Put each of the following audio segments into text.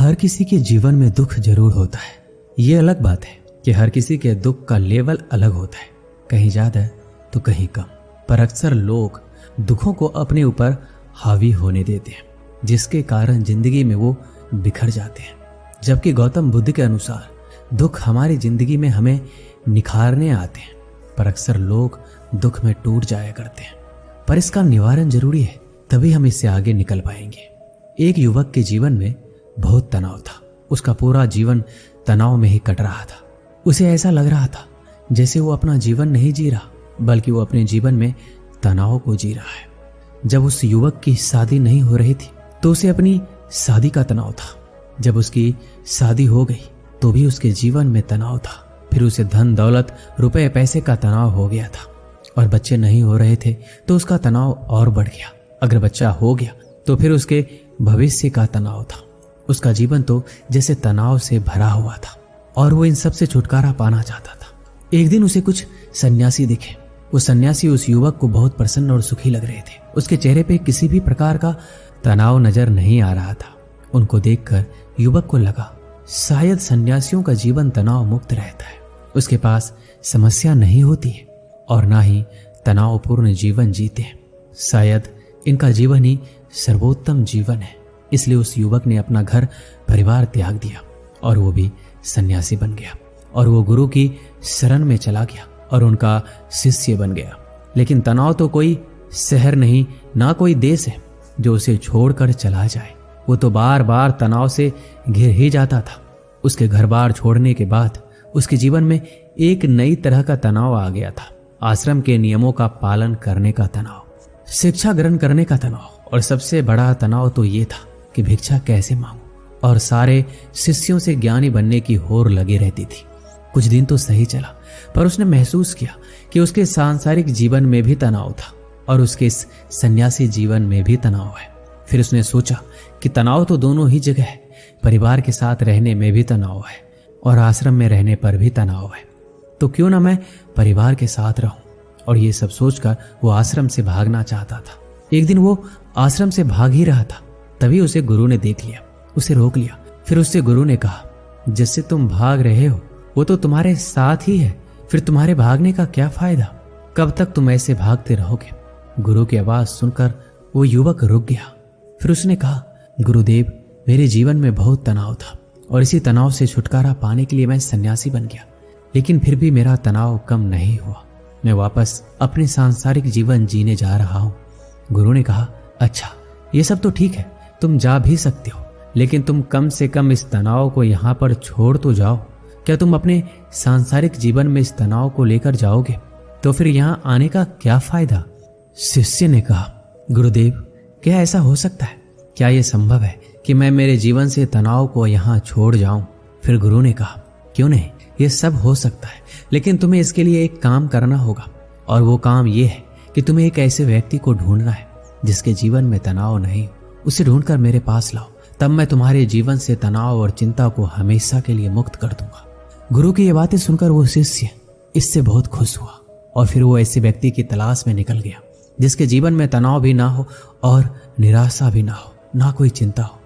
हर किसी के जीवन में दुख जरूर होता है। ये अलग बात है कि हर किसी के दुख का लेवल अलग होता है, कहीं ज्यादा तो कहीं कम। पर अक्सर लोग दुखों को अपने ऊपर हावी होने देते हैं, जिसके कारण जिंदगी में वो बिखर जाते हैं। जबकि गौतम बुद्ध के अनुसार दुख हमारी जिंदगी में हमें निखारने आते हैं, पर अक्सर लोग दुख में टूट जाया करते हैं। पर इसका निवारण जरूरी है, तभी हम इससे आगे निकल पाएंगे। एक युवक के जीवन में बहुत तनाव था। उसका पूरा जीवन तनाव में ही कट रहा था। उसे ऐसा लग रहा था जैसे वो अपना जीवन नहीं जी रहा, बल्कि वो अपने जीवन में तनाव को जी रहा है। जब उस युवक की शादी नहीं हो रही थी तो उसे अपनी शादी का तनाव था। जब उसकी शादी हो गई तो भी उसके जीवन में तनाव था। फिर उसे धन दौलत रुपए पैसे का तनाव हो गया था, और बच्चे नहीं हो रहे थे तो उसका तनाव और बढ़ गया। अगर बच्चा हो गया तो फिर उसके भविष्य का तनाव था। उसका जीवन तो जैसे तनाव से भरा हुआ था, और वो इन सब से छुटकारा पाना चाहता था। एक दिन उसे कुछ सन्यासी दिखे। वो सन्यासी उस युवक को बहुत प्रसन्न और सुखी लग रहे थे। उसके चेहरे पे किसी भी प्रकार का तनाव नजर नहीं आ रहा था। उनको देखकर युवक को लगा शायद सन्यासियों का जीवन तनाव मुक्त रहता है। उसके पास समस्या नहीं होती है और ना ही तनावपूर्ण जीवन जीते हैं। शायद इनका जीवन ही सर्वोत्तम जीवन है। इसलिए उस युवक ने अपना घर परिवार त्याग दिया और वो भी सन्यासी बन गया, और वो गुरु की शरण में चला गया और उनका शिष्य बन गया। लेकिन तनाव तो कोई शहर नहीं, ना कोई देश है जो उसे छोड़कर चला जाए। वो तो बार बार तनाव से घिर ही जाता था। उसके घर बार छोड़ने के बाद उसके जीवन में एक नई तरह का तनाव आ गया था। आश्रम के नियमों का पालन करने का तनाव, शिक्षा ग्रहण करने का तनाव, और सबसे बड़ा तनाव तो ये था कि भिक्षा कैसे मांगूं। और सारे शिष्यों से ज्ञानी बनने की होड़ लगी रहती थी। कुछ दिन तो सही चला, पर उसने महसूस किया कि उसके सांसारिक जीवन में भी तनाव था और उसके इस सन्यासी जीवन में भी तनाव है। फिर उसने सोचा कि तनाव तो दोनों ही जगह है। परिवार के साथ रहने में भी तनाव है और आश्रम में रहने पर भी तनाव है, तो क्यों ना मैं परिवार के साथ रहूं। और ये सब सोचकर वो आश्रम से भागना चाहता था। एक दिन वो आश्रम से भाग ही रहा था, तभी उसे गुरु ने देख लिया, उसे रोक लिया। फिर उससे गुरु ने कहा, जिससे तुम भाग रहे हो वो तो तुम्हारे साथ ही है, फिर तुम्हारे भागने का क्या फायदा? कब तक तुम ऐसे भागते रहोगे? गुरु की आवाज सुनकर वो युवक रुक गया। फिर उसने कहा, गुरुदेव, मेरे जीवन में बहुत तनाव था और इसी तनाव से छुटकारा पाने के लिए मैं सन्यासी बन गया, लेकिन फिर भी मेरा तनाव कम नहीं हुआ। मैं वापस अपने सांसारिक जीवन जीने जा रहा हूँ। गुरु ने कहा, अच्छा, ये सब तो ठीक है, तुम जा भी सकते हो, लेकिन तुम कम से कम इस तनाव को यहाँ पर छोड़ तो जाओ। क्या तुम अपने सांसारिक जीवन में इस तनाव को लेकर जाओगे तो फिर यहाँ आने का क्या फायदा? शिष्य ने कहा, गुरुदेव, क्या ऐसा हो सकता है? क्या यह संभव है कि मैं मेरे जीवन से तनाव को यहाँ छोड़ जाऊं? फिर गुरु ने कहा, क्यों नहीं, ये सब हो सकता है, लेकिन तुम्हें इसके लिए एक काम करना होगा, और वो काम ये है कि तुम्हें एक ऐसे व्यक्ति को ढूंढना है जिसके जीवन में तनाव नहीं। उसे ढूंढकर मेरे पास लाओ, तब मैं तुम्हारे जीवन से तनाव और चिंता को हमेशा के लिए मुक्त कर दूंगा। गुरु की ये बातें सुनकर वो शिष्य इससे बहुत खुश हुआ, और फिर वो ऐसे व्यक्ति की तलाश में निकल गया जिसके जीवन में तनाव भी ना हो और निराशा भी ना हो, ना कोई चिंता हो।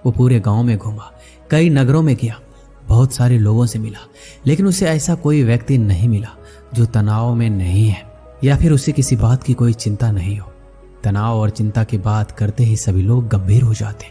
वो पूरे गांव में घूमा, कई नगरों में गया, बहुत सारे लोगों से मिला, लेकिन उसे ऐसा कोई व्यक्ति नहीं मिला जो तनाव में नहीं है या फिर उसे किसी बात की कोई चिंता नहीं हो। तनाव और चिंता की बात करते ही सभी लोग गंभीर हो जाते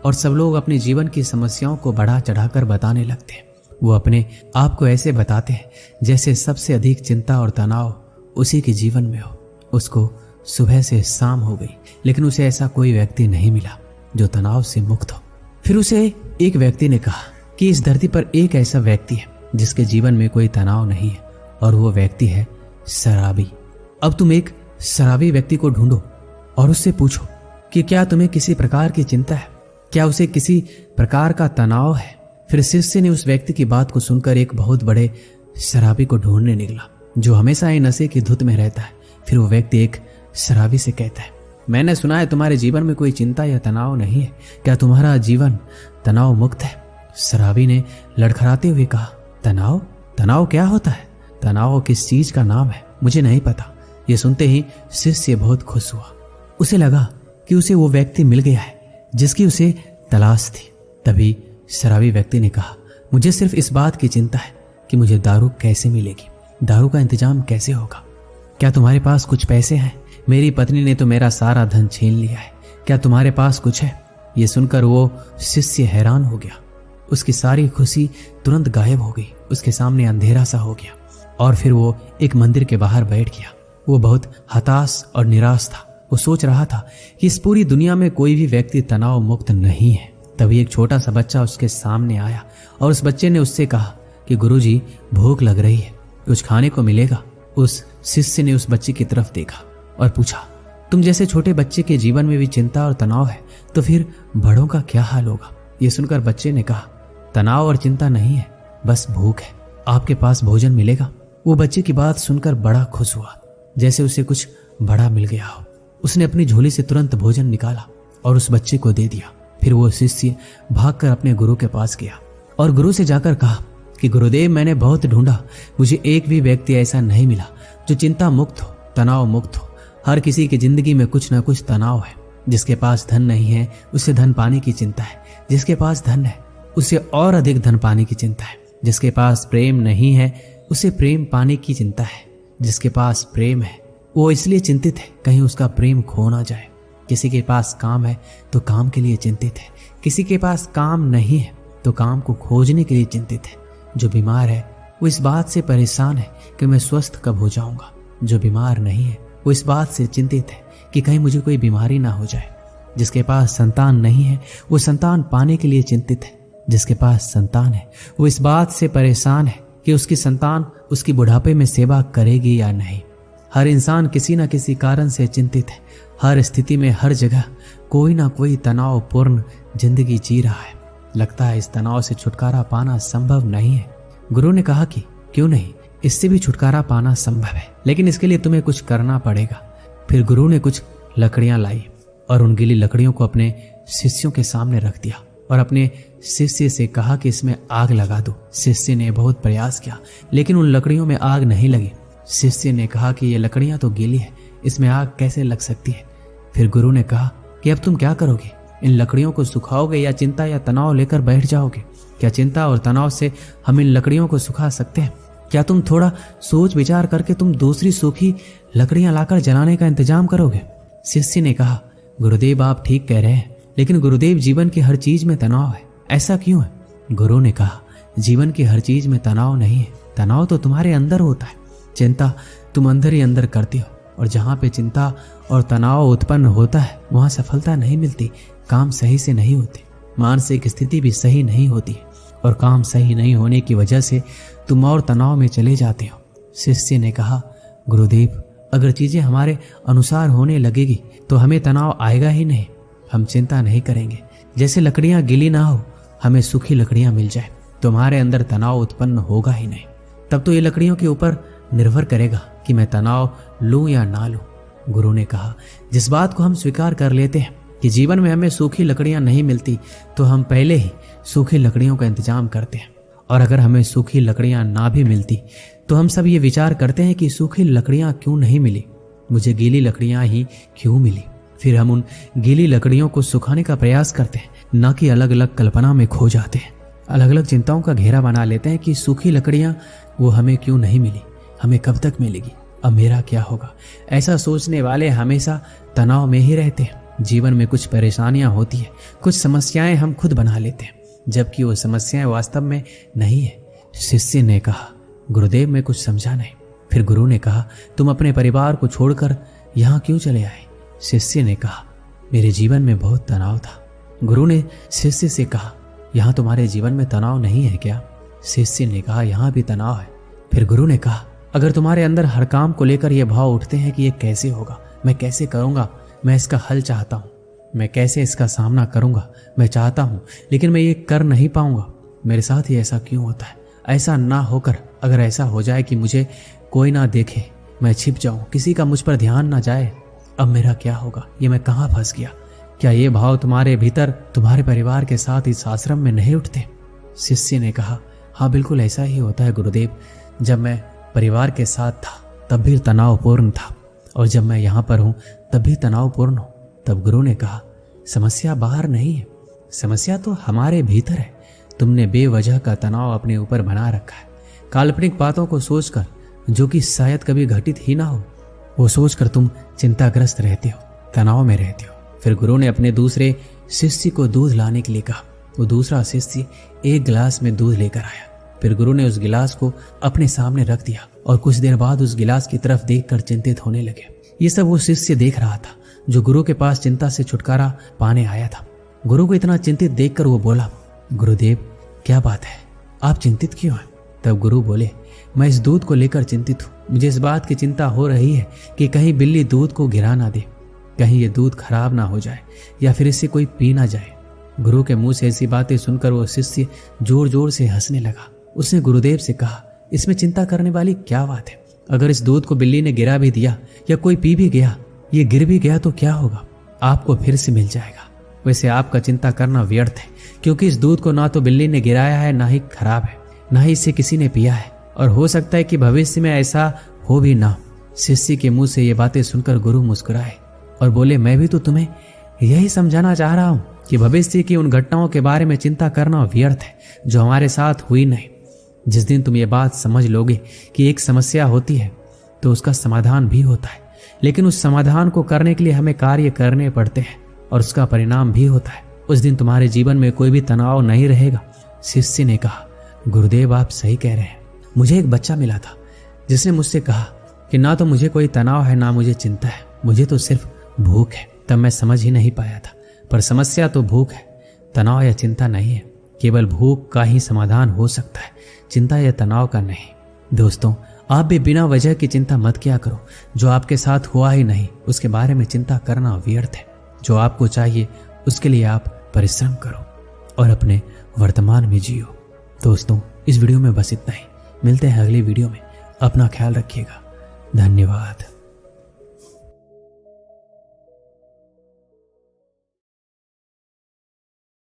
और सब लोग अपने जीवन की समस्याओं को बढ़ा चढ़ाकर बताने लगते हैं। वो अपने आप को ऐसे बताते हैं जैसे सबसे अधिक चिंता और तनाव उसी के जीवन में हो। उसको सुबह से शाम हो गई, लेकिन उसे ऐसा कोई व्यक्ति नहीं मिला जो तनाव से मुक्त हो। फिर उसे एक व्यक्ति ने कहा कि इस धरती पर एक ऐसा व्यक्ति है जिसके जीवन में कोई तनाव नहीं है, और वो व्यक्ति है शराबी। अब तुम एक शराबी व्यक्ति को ढूंढो और उससे पूछो कि क्या तुम्हें किसी प्रकार की चिंता है, क्या उसे किसी प्रकार का तनाव है। फिर शिष्य ने उस व्यक्ति की बात को सुनकर एक बहुत बड़े शराबी को ढूंढने निकला जो हमेशा ही नशे की धुत में रहता है। फिर वो व्यक्ति एक शराबी से कहता है, मैंने सुना है तुम्हारे जीवन में कोई चिंता या तनाव नहीं है, क्या तुम्हारा जीवन तनाव मुक्त है? शराबी ने लड़खड़ाते हुए कहा, तनाव? तनाव क्या होता है? तनाव किस चीज का नाम है? मुझे नहीं पता। ये सुनते ही शिष्य बहुत खुश हुआ। उसे लगा कि उसे वो व्यक्ति मिल गया है जिसकी उसे तलाश थी। तभी शराबी व्यक्ति ने कहा, मुझे सिर्फ इस बात की चिंता है कि मुझे दारू कैसे मिलेगी, दारू का इंतजाम कैसे होगा। क्या तुम्हारे पास कुछ पैसे हैं? मेरी पत्नी ने तो मेरा सारा धन छीन लिया है, क्या तुम्हारे पास कुछ है? ये सुनकर वो शिष्य हैरान हो गया। उसकी सारी खुशी तुरंत गायब हो गई। उसके सामने अंधेरा सा हो गया और फिर वो एक मंदिर के बाहर बैठ गया। वो बहुत हताश और निराश था। वो सोच रहा था कि इस पूरी दुनिया में कोई भी व्यक्ति तनाव मुक्त नहीं है। तभी एक छोटा सा बच्चा उसके सामने आया और उस बच्चे ने उससे कहा कि गुरुजी, भूख लग रही है, कुछ खाने को मिलेगा? उस शिष्य ने उस बच्चे की तरफ देखा और पूछा, तुम जैसे छोटे बच्चे के जीवन में भी चिंता और तनाव है तो फिर बड़ों का क्या हाल होगा? ये सुनकर बच्चे ने कहा, तनाव और चिंता नहीं है, बस भूख है, आपके पास भोजन मिलेगा? वो बच्चे की बात सुनकर बड़ा खुश हुआ, जैसे उसे कुछ बड़ा मिल गया हो। उसने अपनी झोली से तुरंत भोजन निकाला और उस बच्चे को दे दिया। फिर वो शिष्य भागकर अपने गुरु के पास गया और गुरु से जाकर कहा कि गुरुदेव, मैंने बहुत ढूंढा, मुझे एक भी व्यक्ति ऐसा नहीं मिला जो चिंता मुक्त हो, तनाव मुक्त हो। हर किसी की जिंदगी में कुछ ना कुछ तनाव है। जिसके पास धन नहीं है उसे धन पाने की चिंता है, जिसके पास धन है उसे और अधिक धन पाने की चिंता है, जिसके पास प्रेम नहीं है उसे प्रेम पाने की चिंता है, जिसके पास प्रेम है वो इसलिए चिंतित है कहीं उसका प्रेम खो ना जाए। किसी के पास काम है तो काम के लिए चिंतित है, किसी के पास काम नहीं है तो काम को खोजने के लिए चिंतित है। जो बीमार है वो इस बात से परेशान है कि मैं स्वस्थ कब हो जाऊंगा। जो बीमार नहीं है वो इस बात से चिंतित है कि कहीं मुझे कोई बीमारी ना हो जाए। जिसके पास संतान नहीं है वो संतान पाने के लिए चिंतित है। जिसके पास संतान है वो इस बात से परेशान है कि उसकी संतान उसकी बुढ़ापे में सेवा करेगी या नहीं। हर इंसान किसी न किसी कारण से चिंतित है। हर स्थिति में हर जगह कोई ना कोई तनावपूर्ण जिंदगी जी रहा है। लगता है इस तनाव से छुटकारा पाना संभव नहीं है। गुरु ने कहा कि क्यों नहीं, इससे भी छुटकारा पाना संभव है, लेकिन इसके लिए तुम्हें कुछ करना पड़ेगा। फिर गुरु ने कुछ लकड़ियां लाई और उन गीली लकड़ियों को अपने शिष्यों के सामने रख दिया और अपने शिष्य से कहा कि इसमें आग लगा दो। शिष्य ने बहुत प्रयास किया लेकिन उन लकड़ियों में आग नहीं लगी। शिष्य ने कहा कि ये लकड़ियां तो गीली है, इसमें आग कैसे लग सकती है? फिर गुरु ने कहा कि अब तुम क्या करोगे? इन लकड़ियों को सुखाओगे या चिंता या तनाव लेकर बैठ जाओगे? क्या चिंता और तनाव से हम इन लकड़ियों को सुखा सकते हैं? क्या तुम थोड़ा सोच विचार करके तुम दूसरी सूखी लकड़ियां लाकर जलाने का इंतजाम करोगे? शिष्य ने कहा, गुरुदेव आप ठीक कह रहे हैं, लेकिन गुरुदेव जीवन की हर चीज में तनाव है, ऐसा क्यों है? गुरु ने कहा, जीवन की हर चीज में तनाव नहीं है, तनाव तो तुम्हारे अंदर होता है। चिंता तुम अंदर ही अंदर करती हो और जहाँ पे चिंता और तनाव उत्पन्न होता है वहाँ सफलता नहीं मिलती, काम सही से नहीं होते, मानसिक स्थिति भी सही नहीं होती और काम सही नहीं होने की वजह से तुम और तनाव में चले जाते हो। शिष्य ने कहा, गुरुदेव अगर चीजें हमारे अनुसार होने लगेगी तो हमें तनाव आएगा ही नहीं, हम चिंता नहीं करेंगे। जैसे लकड़ियां गीली ना हो, हमें सूखी लकड़ियां मिल जाए तो हमारे अंदर तनाव उत्पन्न होगा ही नहीं। तब तो ये लकड़ियों के ऊपर निर्भर करेगा कि मैं तनाव लूं या ना लूं। गुरु ने कहा, जिस बात को हम स्वीकार कर लेते हैं कि जीवन में हमें सूखी लकड़ियां नहीं मिलती तो हम पहले ही सूखी लकड़ियों का इंतजाम करते हैं, और अगर हमें सूखी लकड़ियां ना भी मिलती तो हम सब ये विचार करते हैं कि सूखी लकड़ियां क्यों नहीं मिली, मुझे गीली लकड़ियां ही क्यों मिली। फिर हम उन गीली लकड़ियों को सुखाने का प्रयास करते हैं, न कि अलग अलग कल्पना में खो जाते हैं। अलग अलग चिंताओं का घेरा बना लेते हैं कि सूखी लकड़ियां वो हमें क्यों नहीं मिली, हमें कब तक मिलेगी, अब मेरा क्या होगा। ऐसा सोचने वाले हमेशा तनाव में ही रहते हैं। जीवन में कुछ परेशानियां होती है, कुछ समस्याएं हम खुद बना लेते हैं, जबकि वो समस्याएं वास्तव में नहीं है। शिष्य ने कहा, गुरुदेव मैं कुछ समझा नहीं। फिर गुरु ने कहा, तुम अपने परिवार को छोड़कर यहाँ क्यों चले आए? शिष्य ने कहा, मेरे जीवन में बहुत तनाव था। गुरु ने शिष्य से कहा, यहाँ तुम्हारे जीवन में तनाव नहीं है क्या? शिष्य ने कहा, यहाँ भी तनाव है। फिर गुरु ने कहा, अगर तुम्हारे अंदर हर काम को लेकर ये भाव उठते हैं कि ये कैसे होगा, मैं कैसे करूँगा, मैं इसका हल चाहता हूँ, मैं कैसे इसका सामना करूँगा, मैं चाहता हूँ लेकिन मैं ये कर नहीं पाऊँगा, मेरे साथ ही ऐसा क्यों होता है? ऐसा ना होकर अगर ऐसा हो जाए कि मुझे कोई ना देखे, मैं छिप जाऊँ, किसी का मुझ पर ध्यान ना जाए, अब मेरा क्या होगा? ये मैं कहाँ फंस गया? क्या ये भाव तुम्हारे भीतर तुम्हारे परिवार के साथ इस आश्रम में नहीं उठते? शिष्य ने कहा, हाँ बिल्कुल ऐसा ही होता है गुरुदेव। जब मैं परिवार के साथ था तब भी तनावपूर्ण था, और जब मैं यहाँ पर हूँ तब भी तनावपूर्ण हूँ। तब गुरु ने कहा, समस्या बाहर नहीं है, समस्या तो हमारे भीतर है। तुमने बेवजह का तनाव अपने ऊपर बना रखा है, काल्पनिक बातों को सोचकर जो कि शायद कभी घटित ही ना हो, वो सोचकर तुम चिंताग्रस्त रहते हो, तनाव में रहते हो। फिर गुरु ने अपने दूसरे शिष्य को दूध लाने के लिए कहा। वो दूसरा शिष्य एक गिलास में दूध लेकर आया। फिर गुरु ने उस गिलास को अपने सामने रख दिया और कुछ देर बाद उस गिलास की तरफ देखकर चिंतित होने लगे। ये सब वो शिष्य देख रहा था जो गुरु के पास चिंता से छुटकारा पाने आया था। गुरु को इतना चिंतित देखकर वो बोला, गुरुदेव क्या बात है, आप चिंतित क्यों हैं? तब गुरु बोले, मैं इस दूध को लेकर चिंतित हूँ। मुझे इस बात की चिंता हो रही है कि कहीं बिल्ली दूध को गिरा ना दे, कहीं ये दूध खराब ना हो जाए या फिर इसे कोई पी ना जाए। गुरु के मुंह से ऐसी बातें सुनकर वो शिष्य जोर जोर से हंसने लगा। उसने गुरुदेव से कहा, इसमें चिंता करने वाली क्या बात है? अगर इस दूध को बिल्ली ने गिरा भी दिया या कोई पी भी गया, ये गिर भी गया तो क्या होगा? आपको फिर से मिल जाएगा। वैसे आपका चिंता करना व्यर्थ है, क्योंकि इस दूध को ना तो बिल्ली ने गिराया है, ना ही खराब है, ना ही इसे किसी ने पिया है, और हो सकता है कि भविष्य में ऐसा हो भी ना। शिष्य के मुंह से ये बातें सुनकर गुरु मुस्कुराए और बोले, मैं भी तो तुम्हें यही समझाना चाह रहा हूं कि भविष्य की उन घटनाओं के बारे में चिंता करना व्यर्थ है जो हमारे साथ हुई नहीं। जिस दिन तुम ये बात समझ लोगे कि एक समस्या होती है तो उसका समाधान भी होता है, लेकिन उस समाधान को करने के लिए हमें कार्य करने पड़ते हैं और उसका परिणाम भी होता है, उस दिन तुम्हारे जीवन में कोई भी तनाव नहीं रहेगा। शिष्य ने कहा, गुरुदेव आप सही कह रहे हैं। मुझे एक बच्चा मिला था जिसने मुझसे कहा कि ना तो मुझे कोई तनाव है ना मुझे चिंता है, मुझे तो सिर्फ भूख है। तब मैं समझ ही नहीं पाया था, पर समस्या तो भूख है, तनाव या चिंता नहीं है। केवल भूख का ही समाधान हो सकता है, चिंता या तनाव का नहीं। दोस्तों, आप भी बिना वजह की चिंता मत किया करो। जो आपके साथ हुआ ही नहीं उसके बारे में चिंता करना व्यर्थ है। जो आपको चाहिए उसके लिए आप परिश्रम करो और अपने वर्तमान में जियो। दोस्तों, इस वीडियो में बस इतना ही। मिलते हैं अगली वीडियो में। अपना ख्याल रखिएगा। धन्यवाद।